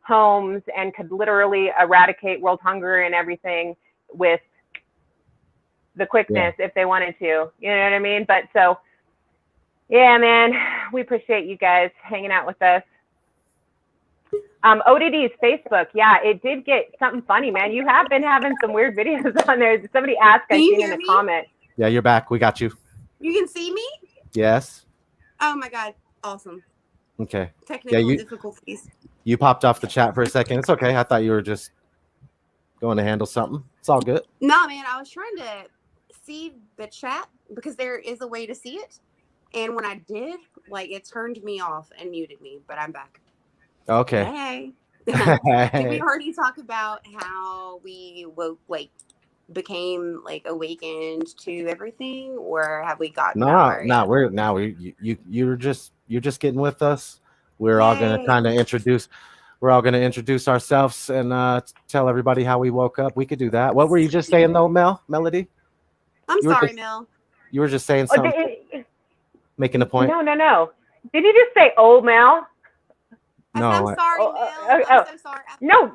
homes and could literally eradicate world hunger and everything with the quickness, if they wanted to, you know what I mean? But so, yeah, man, we appreciate you guys hanging out with us. ODD's Facebook, yeah, it did get something funny, man. You have been having some weird videos on there. Somebody asked, I seen in the comment.
Yeah, you're back. We got you.
You can see me?
Yes.
Oh my God, awesome.
Okay.
Technical difficulties.
You popped off the chat for a second. It's okay. I thought you were just going to handle something. It's all good.
No, man, I was trying to see the chat because there is a way to see it, and when I did, it turned me off and muted me, but I'm back.
Okay.
Hey. Did we already talk about how we became awakened to everything, or have we gotten
you're just getting with us. We're all gonna kind of introduce ourselves and tell everybody how we woke up. We could do that. What were you just saying though, Melody?
I'm sorry, Mel.
You were just saying something. Making a point.
No. Did you just say old Mel?
No.
I'm sorry, Mel. I'm so sorry.
No,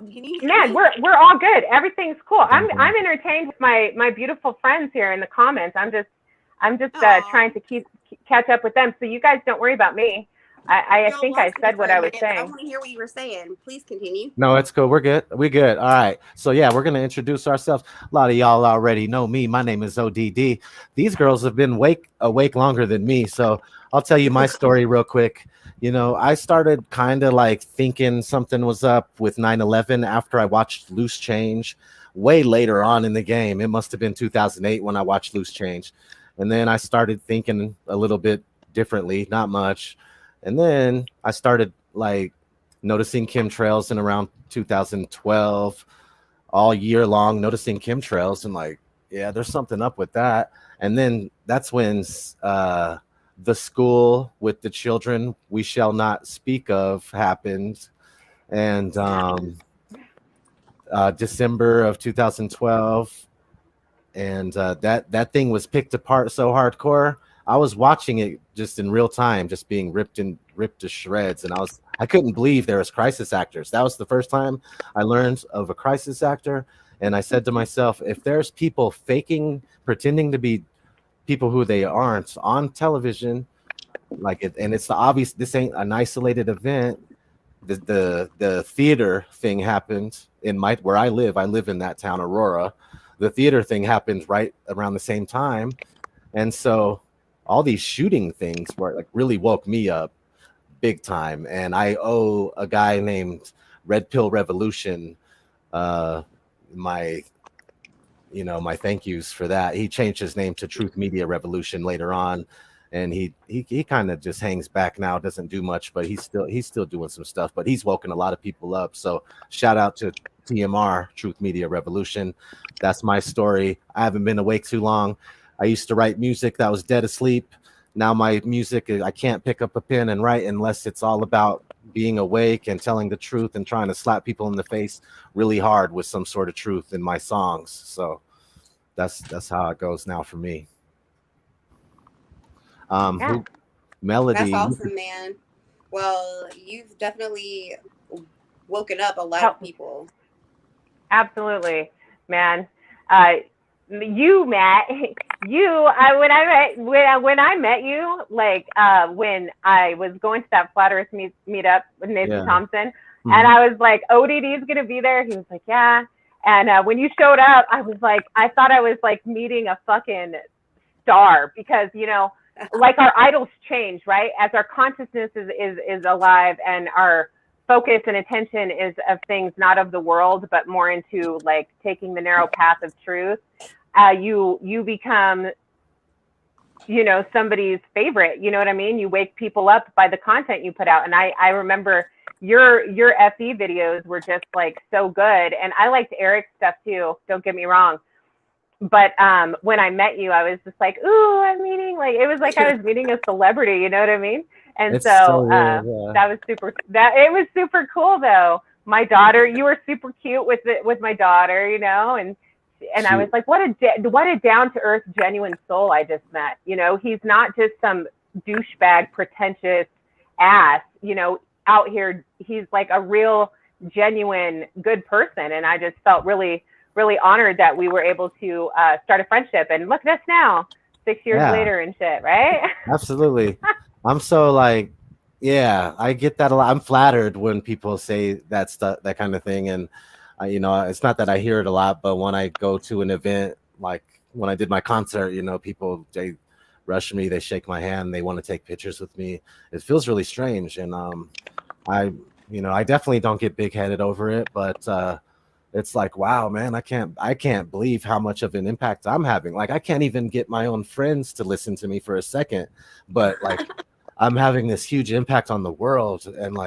man, we're all good. Everything's cool. I'm entertained with my beautiful friends here in the comments. I'm just trying to catch up with them. So you guys don't worry about me. I think I said what I was saying.
I want to hear what you were saying. Please continue.
No, it's cool. We're good. All right. So yeah, we're gonna introduce ourselves. A lot of y'all already know me. My name is ODD. These girls have been awake longer than me, so I'll tell you my story real quick. I started kind of thinking something was up with 9/11 after I watched Loose Change way later on in the game. It must have been 2008 when I watched Loose Change. And then I started thinking a little bit differently, not much. And then I started noticing chemtrails in around 2012, all year long, noticing chemtrails and yeah, there's something up with that. And then that's when the school with the children we shall not speak of happened. And December of 2012. And that thing was picked apart so hardcore. I was watching it just in real time, just being ripped to shreds. And I couldn't believe there was crisis actors. That was the first time I learned of a crisis actor. And I said to myself, if there's people pretending to be people who they aren't on television, and it's the obvious, this ain't an isolated event. The theater thing happened in where I live. I live in that town, Aurora. The theater thing happened right around the same time. And so all these shooting things were really woke me up big time. And I owe a guy named Red Pill Revolution my thank yous for that. He changed his name to Truth Media Revolution later on. and he kind of just hangs back now, doesn't do much, but he's still doing some stuff, but he's woken a lot of people up. So shout out to TMR, Truth Media Revolution. That's my story. I haven't been awake too long. I used to write music that was dead asleep. Now my music, I can't pick up a pen and write unless it's all about being awake and telling the truth and trying to slap people in the face really hard with some sort of truth in my songs. So that's how it goes now for me. Melody.
That's awesome, man. Well, you've definitely woken up a lot of people.
Absolutely, man. You, Matt, when I met you, like when I was going to that Flat Earth meetup with Nathan Thompson, and I was like, ODD is gonna be there. He was like, yeah. And when you showed up, I was like, I thought I was like meeting a fucking star, because like our idols change, right? As our consciousness is alive and our focus and attention is of things not of the world, but more into like taking the narrow path of truth, you become, somebody's favorite. You know what I mean? You wake people up by the content you put out. And I remember your FE videos were just like so good. And I liked Eric's stuff too. Don't get me wrong. But when I met you, I was just like, ooh, it was like I was meeting a celebrity, you know what I mean? And it was super cool though. My daughter, you were super cute with my daughter, and I was like, what a down to earth, genuine soul I just met. He's not just some douchebag, pretentious ass, out here. He's like a real, genuine, good person. And I just felt really, really honored that we were able to start a friendship. And look at us now, 6 years later and shit, right?
Absolutely. I'm so like, I get that a lot. I'm flattered when people say that stuff, that kind of thing. And, it's not that I hear it a lot, but when I go to an event, like when I did my concert, people, they rush me, they shake my hand, they want to take pictures with me. It feels really strange. And I definitely don't get big headed over it, but it's like, wow, man, I can't believe how much of an impact I'm having. Like, I can't even get my own friends to listen to me for a second, but like I'm having this huge impact on the world. And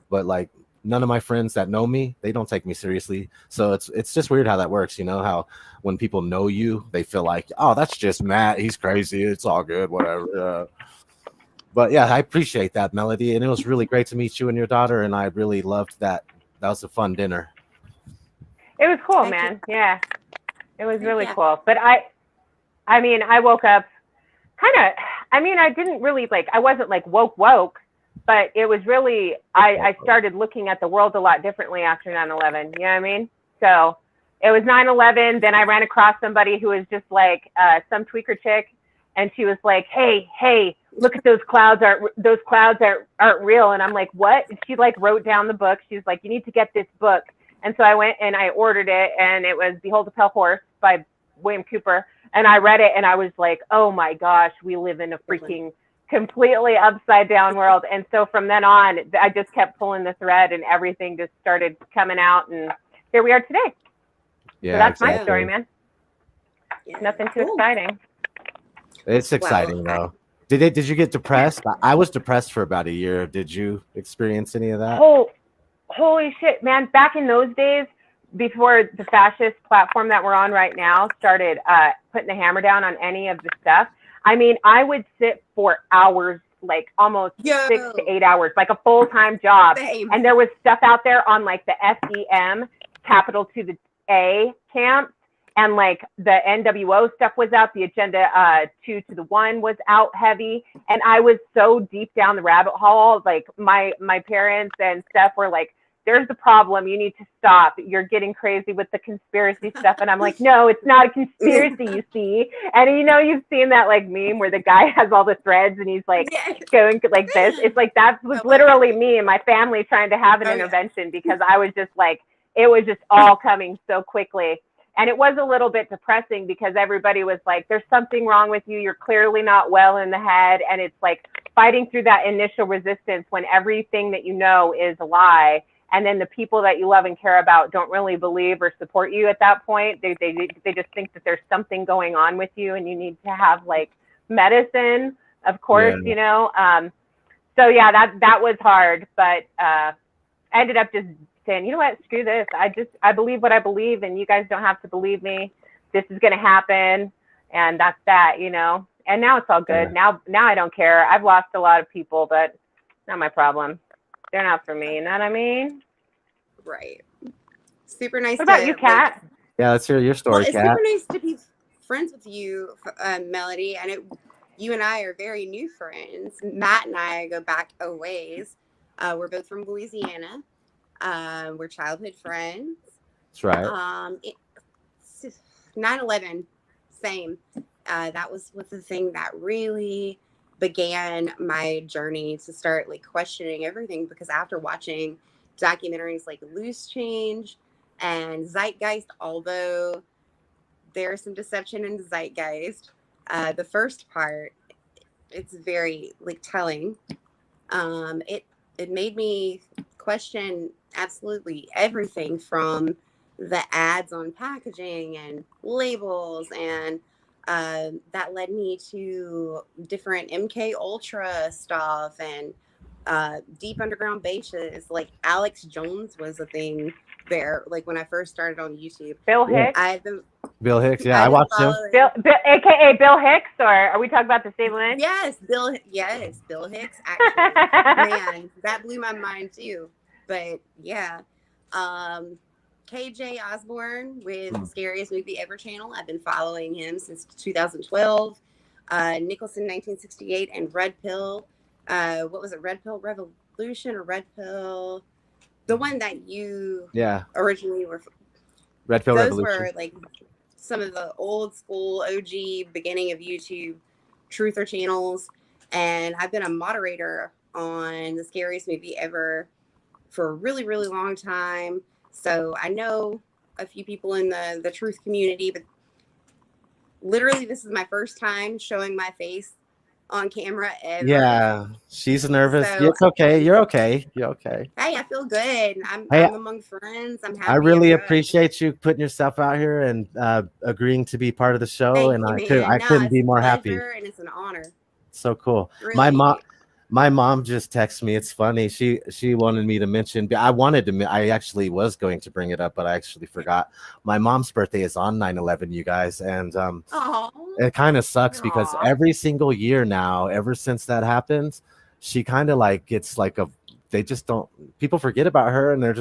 but none of my friends that know me, they don't take me seriously. So it's just weird how that works. How when people know you, they feel like, oh, that's just Matt, he's crazy, it's all good, whatever. But yeah, I appreciate that, Melody. And it was really great to meet you and your daughter. And I really loved that. That was a fun dinner.
It was cool, man. Yeah, it was really cool. But I woke up I didn't really I wasn't like woke, but it was really, I started looking at the world a lot differently after 9/11. You know what I mean? So it was 9/11. Then I ran across somebody who was just like some tweaker chick. And she was like, hey, look at those clouds. Those clouds aren't real. And I'm like, what? And she wrote down the book. She was like, you need to get this book. And so I went and I ordered it, and it was Behold a Pale Horse by William Cooper. And I read it, and I was like, oh my gosh, we live in a freaking completely upside down world. And so from then on, I just kept pulling the thread, and everything just started coming out, and here we are today. Yeah, so that's my story, man. Yeah. Nothing too exciting.
It's exciting though. Did you get depressed? I was depressed for about a year. Did you experience any of that?
Holy shit, man. Back in those days, before the fascist platform that we're on right now started putting the hammer down on any of the stuff, I would sit for hours, like almost 6 to 8 hours, like a full-time job. Same. And there was stuff out there on like the FEM, capital to the A camps, and like the NWO stuff was out. The Agenda 2 to the 1 was out heavy. And I was so deep down the rabbit hole, like my parents and stuff were like, there's the problem. You need to stop. You're getting crazy with the conspiracy stuff. And I'm like, no, it's not a conspiracy, you see. And you've seen that like meme where the guy has all the threads and he's like going like this. It's like, that was literally me and my family trying to have an intervention because I was just like, it was just all coming so quickly. And it was a little bit depressing because everybody was like, there's something wrong with you. You're clearly not well in the head. And it's like fighting through that initial resistance when everything that you know is a lie. And then the people that you love and care about don't really believe or support you at that point. They just think that there's something going on with you and you need to have like medicine. of course,
Yeah.
you know. So yeah, that was hard, but I ended up just saying, you know what, screw this. I believe what I believe, and you guys don't have to believe me. This is gonna happen, and that's that, you know. And now it's all good.
Yeah.
Now I don't care. I've lost a lot of people, but not my problem. They're not for me. You know what I mean?
Right. Super nice
What about you,
to like.
Kat?
Yeah, let's hear your
Well,
story,
it's
Kat.
super nice to be friends with you, Melody. I know you and I are very new friends. Matt and I go back a ways. We're both from Louisiana. We're childhood friends.
That's right.
9/11, same. That was the thing that really began my journey to start like questioning everything, because after watching documentaries like Loose Change and Zeitgeist, although there's some deception in Zeitgeist, the first part, it's very like telling. It made me question absolutely everything from the ads on packaging and labels, and that led me to different MK Ultra stuff and deep underground bases. Like Alex Jones was a thing there. Like when I first started on YouTube,
Bill
Yeah.
Hicks?
I've been
Bill Hicks. Yeah, I
I've been
watched him.
following.
Bill, aka Bill Hicks, or are we talking about the same one?
Yes, Bill Hicks. Actually, man, that blew my mind too. But yeah, KJ Osborne with the Scariest Movie Ever channel. I've been following him since 2012. Nicholson 1968 and Red Pill. What was it? Red Pill Revolution or Red Pill? The one that you
Yeah,
originally were.
Red Pill
Those
Revolution.
were like some of the old school OG beginning of YouTube truther channels, and I've been a moderator on the Scariest Movie Ever for a really, really long time. So I know a few people in the truth community, but literally this is my first time showing my face on camera ever.
Yeah, she's nervous.
So
It's okay. You're okay. You're okay.
hey, I feel good.
Hey,
I'm among friends. I'm
I
happy.
really
I'm good.
appreciate you putting yourself out here and agreeing to be part of the show.
Thank
And
you,
I
man. No,
couldn't
it's
be
a
more happy.
pleasure and it's an honor.
So cool.
Really.
My mom just texted me. It's funny. She wanted me to mention. I actually was going to bring it up, but I actually forgot. My mom's birthday is on 9/11, you guys, and it kind of sucks because
Aw.
every single year now, ever since that happened, she kind of like gets like a. They just don't. People forget about her, and they're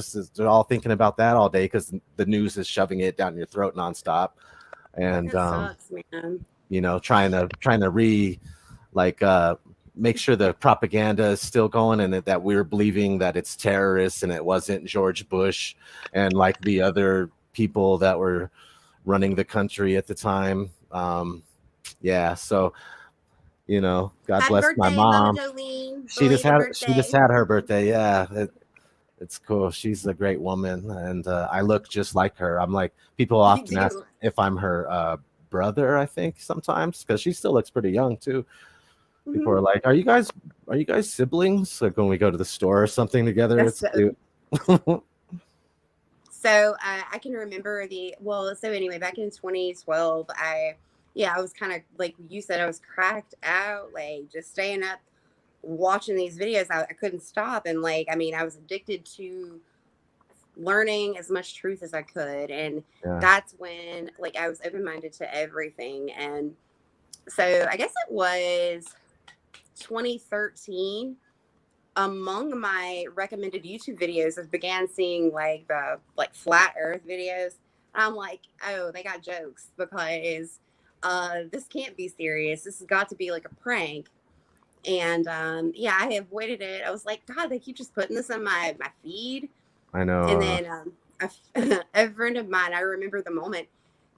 all thinking about that all day because the news is shoving it down your throat nonstop, and
That sucks, man.
you know, trying to like make sure the propaganda is still going and that we're believing that it's terrorists and it wasn't George Bush and like the other people that were running the country at the time. Yeah, so you know, God
Happy
bless my
birthday, Mama
mom.
Jolene.
She just
Belated
had
birthday.
her birthday. Yeah, it's cool. She's a great woman, and I look just like her. I'm like, people
You
often ask
do.
if I'm her brother. I think sometimes because she still looks pretty young too. People are like, are you guys siblings? Like when we go to the store or something together,
That's
it's cute.
so I can remember so anyway, back in 2012, I was kind of like you said, I was cracked out, like just staying up watching these videos. I couldn't stop, and like I mean, I was addicted to learning as much truth as I could, and
Yeah.
that's when like I was open-minded to everything. And so I guess it was 2013. Among my recommended YouTube videos, I began seeing like the flat Earth videos. I'm like, oh, they got jokes, because this can't be serious. This has got to be like a prank. And I avoided it. I was like, God, they keep just putting this on my feed.
I know.
And then a friend of mine, I remember the moment,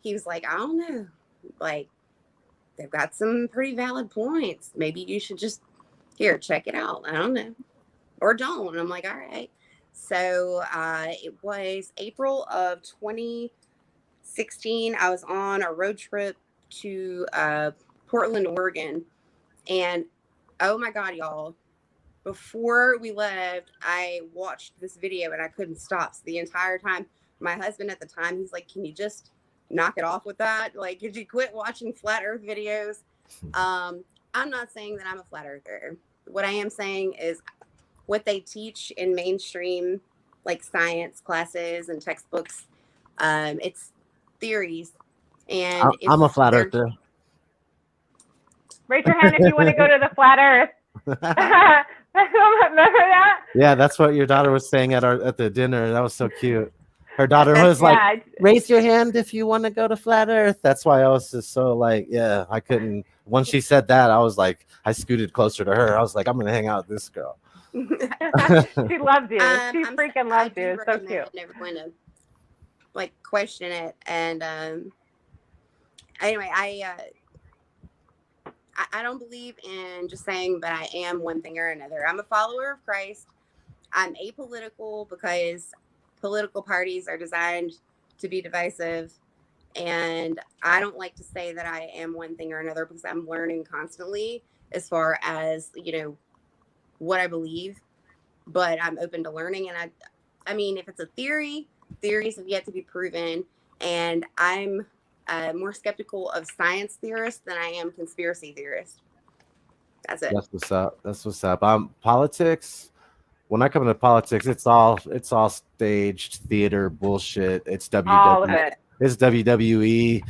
he was like, I don't know, like they've got some pretty valid points. Maybe you should just here, check it out. I don't know. Or don't. And I'm like, all right. So it was April of 2016. I was on a road trip to Portland, Oregon. And oh my God, y'all. Before we left, I watched this video and I couldn't stop. So the entire time, my husband at the time, he's like, can you just knock it off with that? Like, could you quit watching flat Earth videos? I'm not saying that I'm a flat earther. What I am saying is what they teach in mainstream, like science classes and textbooks, it's theories. And if
I'm a flat
they're
earther.
Raise your hand if you want to go to the flat Earth. Remember that?
Yeah, that's what your daughter was saying at the dinner. That was so cute. Her daughter was like,
Yeah.
raise your hand if you want to go to flat Earth. That's why I was just so like, yeah, I couldn't. When she said that, I was like, I scooted closer to her. I was like, I'm gonna hang out with this girl.
She loves you. She freaking loves you. It's so cute.
Everyone to like question it. And anyway, I don't believe in just saying that I am one thing or another. I'm a follower of Christ. I'm apolitical because political parties are designed to be divisive. And I don't like to say that I am one thing or another because I'm learning constantly as far as, what I believe. But I'm open to learning. And I mean, if it's a theory, theories have yet to be proven. And I'm more skeptical of science theorists than I am conspiracy theorists. That's it.
That's what's up. That's what's up. Politics. When I come into politics, it's all staged theater bullshit. It's
All of it.
It's WWE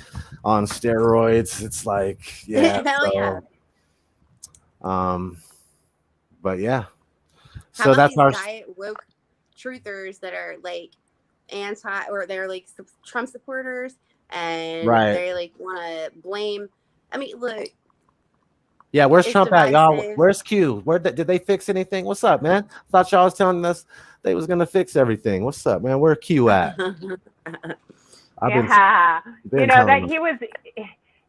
on steroids. It's like, yeah.
Hell yeah.
But yeah.
How
So
about
that's
these
our
diet woke truthers that are like anti, or they're like Trump supporters, and
right.
they like want to blame. I mean, look.
Yeah, where's Trump at, y'all? Where's Q? Did they fix anything? What's up, man? Thought y'all was telling us they was gonna fix everything. What's up, man? Where Q at?
That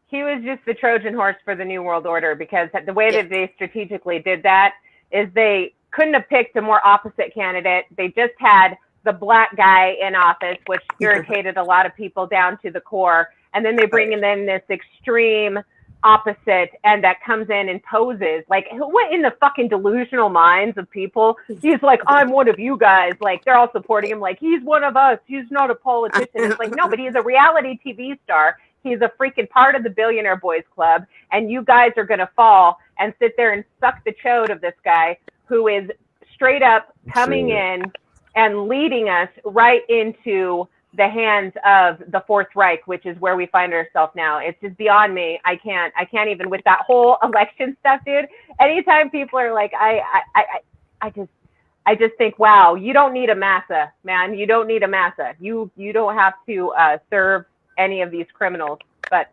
he was just the Trojan horse for the New World Order, because the way that they strategically did that is they couldn't have picked a more opposite candidate. They just had the black guy in office, which irritated a lot of people down to the core. And then they bring in this extreme opposite, and that comes in and poses like, what in the fucking delusional minds of people? He's like, I'm one of you guys. Like, they're all supporting him. Like, he's one of us. He's not a politician. It's like, no, but he's a reality TV star. He's a freaking part of the Billionaire Boys Club. And you guys are going to fall and sit there and suck the chode of this guy who is straight up coming in and leading us right into the hands of the Fourth Reich, which is where we find ourselves now. It's just beyond me. I can't even with that whole election stuff, dude. Anytime people are like, I just think, wow, you don't need a massa, man. You don't need a massa. You don't have to serve any of these criminals. But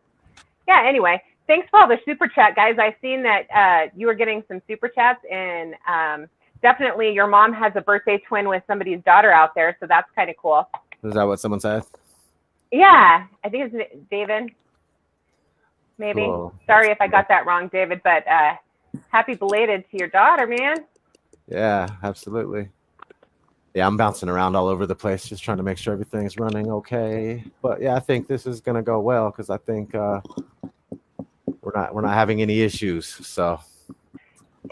yeah, anyway, thanks for all the super chat, guys. I've seen that you were getting some super chats, and definitely your mom has a birthday twin with somebody's daughter out there, so that's kind of cool.
Is that what someone said?
Yeah, I think it's David. Maybe.
Cool.
Sorry if I got that wrong, David, but happy belated to your daughter, man.
Yeah, absolutely. Yeah, I'm bouncing around all over the place, just trying to make sure everything's running okay. But yeah, I think this is gonna go well, because I think we're not having any issues. So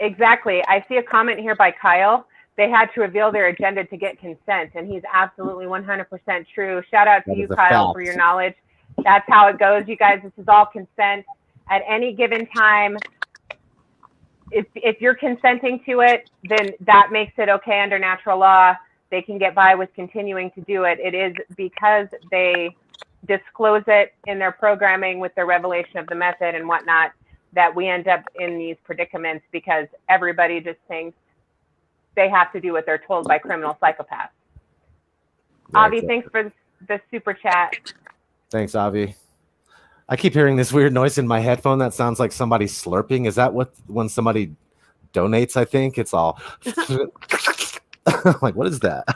exactly. I see a comment here by Kyle. They had to reveal their agenda to get consent, and he's absolutely 100% true. Shout out to you, Kyle, for your knowledge. That's how it goes, you guys. This is all consent. At any given time, if you're consenting to it, then that makes it okay under natural law. They can get by with continuing to do it. It is because they disclose it in their programming with their revelation of the method and whatnot that we end up in these predicaments, because everybody just thinks they have to do what they're told by criminal psychopaths. Yeah, Avi, exactly. Thanks for the super chat.
Thanks, Avi. I keep hearing this weird noise in my headphone that sounds like somebody slurping. Is that when somebody donates? I think it's all like, what is that?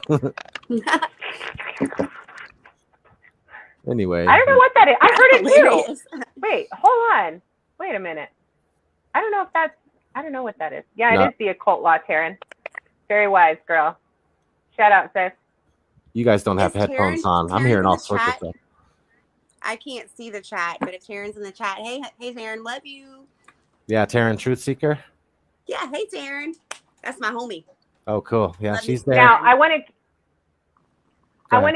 Anyway,
I don't know what that is. I heard it too. Wait, hold on. Wait a minute. I don't know what that is. Yeah, it is the occult law, Taryn. Very wise, girl. Shout out, sis.
You guys don't have headphones on. I'm hearing all sorts of stuff.
I can't see the chat, but if Taryn's in the chat, hey Taryn, love you.
Yeah, Taryn, Truth Seeker.
Yeah, hey Taryn. That's my homie.
Oh, cool. Yeah, she's there.
Now, I want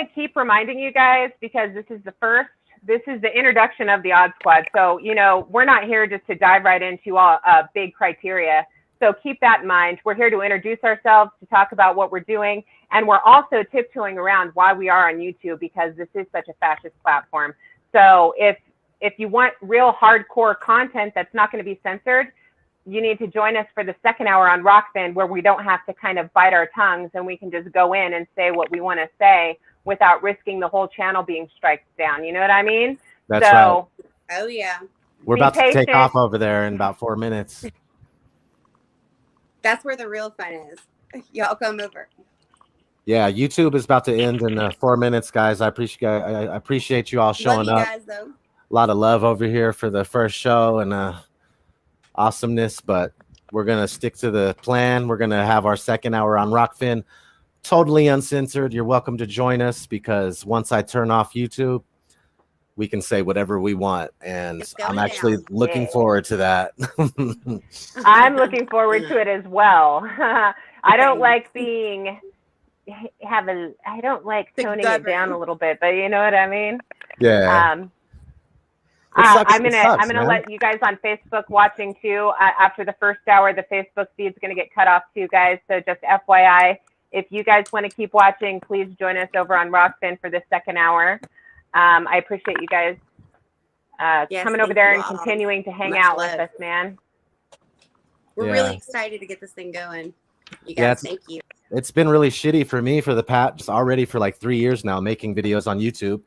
to keep reminding you guys, because this is the first this is the introduction of the Odd Squad. So, you know, we're not here just to dive right into all big criteria. So keep that in mind. We're here to introduce ourselves, to talk about what we're doing. And we're also tiptoeing around why we are on YouTube, because this is such a fascist platform. So if you want real hardcore content that's not going to be censored, you need to join us for the second hour on Rockfin, where we don't have to kind of bite our tongues and we can just go in and say what we want to say without risking the whole channel being striked down. You know what I mean?
That's right.
Oh, yeah.
We're about to take off over there in about 4 minutes.
That's where the real fun is. Y'all come over.
Yeah, YouTube is about to end in 4 minutes, guys. I appreciate you all showing up.
Guys, though.
A lot of love over here for the first show and awesomeness, but we're gonna stick to the plan. We're gonna have our second hour on Rockfin, totally uncensored. You're welcome to join us, because once I turn off YouTube, we can say whatever we want, and I'm actually looking forward to that.
I'm looking forward to it as well. I don't like being I don't like toning it down a little bit, but you know what I mean?
Yeah.
I'm gonna let you guys on Facebook watching too. After the first hour, the Facebook feed's gonna get cut off too, guys. So just FYI, if you guys want to keep watching, please join us over on Rockfin for the second hour. I appreciate you guys coming over there and continuing to hang out with us, man.
We're really excited to get this thing going. You guys, thank you.
It's been really shitty for me for the past already for like 3 years now, making videos on YouTube.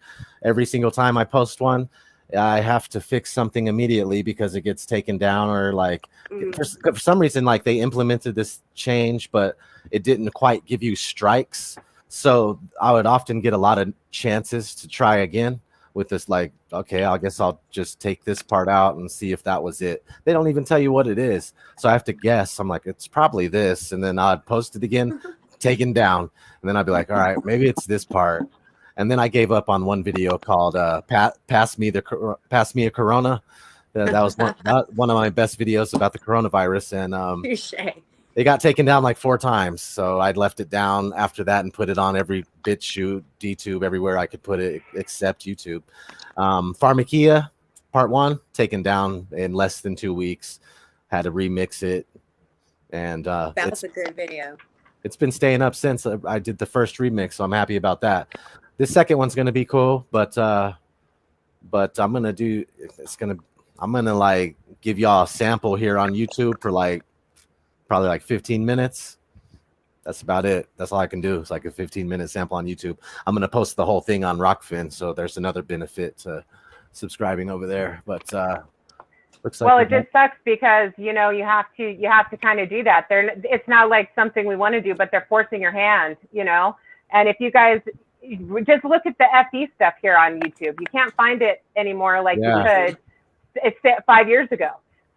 Every single time I post one, I have to fix something immediately because it gets taken down, or like for some reason, like they implemented this change, but it didn't quite give you strikes. So I would often get a lot of chances to try again with this, like, okay, I guess I'll just take this part out and see if that was it. They don't even tell you what it is. So I have to guess. I'm like, it's probably this. And then I'd post it again, taken down. And then I'd be like, all right, maybe it's this part. And then I gave up on one video called Pass Me a Corona. That was one of my best videos about the coronavirus. And they got taken down like 4 times. So I'd left it down after that and put it on every BitChute, DTube, everywhere I could put it except YouTube. Pharmakia Part 1, taken down in less than 2 weeks. Had to remix it. And
that was a good video.
It's been staying up since I did the first remix, so I'm happy about that. This second one's gonna be cool, but I'm gonna like give y'all a sample here on YouTube for like probably like 15 minutes. That's about it. That's all I can do. It's like a 15-minute sample on YouTube. I'm gonna post the whole thing on Rockfin, so there's another benefit to subscribing over there. But looks like
it just sucks because you know you have to kind of do that. It's not like something we want to do, but they're forcing your hand, you know. And if you guys just look at the FE stuff here on YouTube, you can't find it anymore like you could. It's 5 years ago.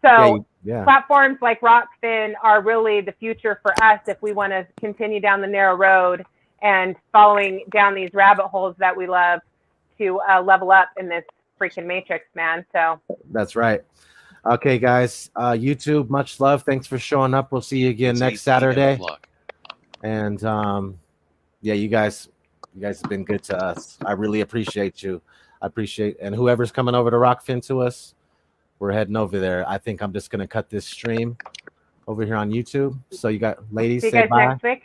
So platforms like Rockfin are really the future for us if we want to continue down the narrow road and following down these rabbit holes that we love to level up in this freaking matrix, man. So
that's right. Okay, guys, YouTube, much love. Thanks for showing up. We'll see you again next Saturday. And yeah, you guys have been good to us. I really appreciate you. And whoever's coming over to Rockfin to us, we're heading over there. I think I'm just gonna cut this stream over here on YouTube. So you got ladies,
see you guys
bye.
Next week.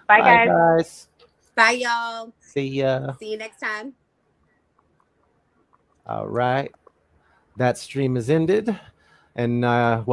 Bye guys.
Bye y'all.
See ya.
See you next time.
All right. That stream is ended. And what?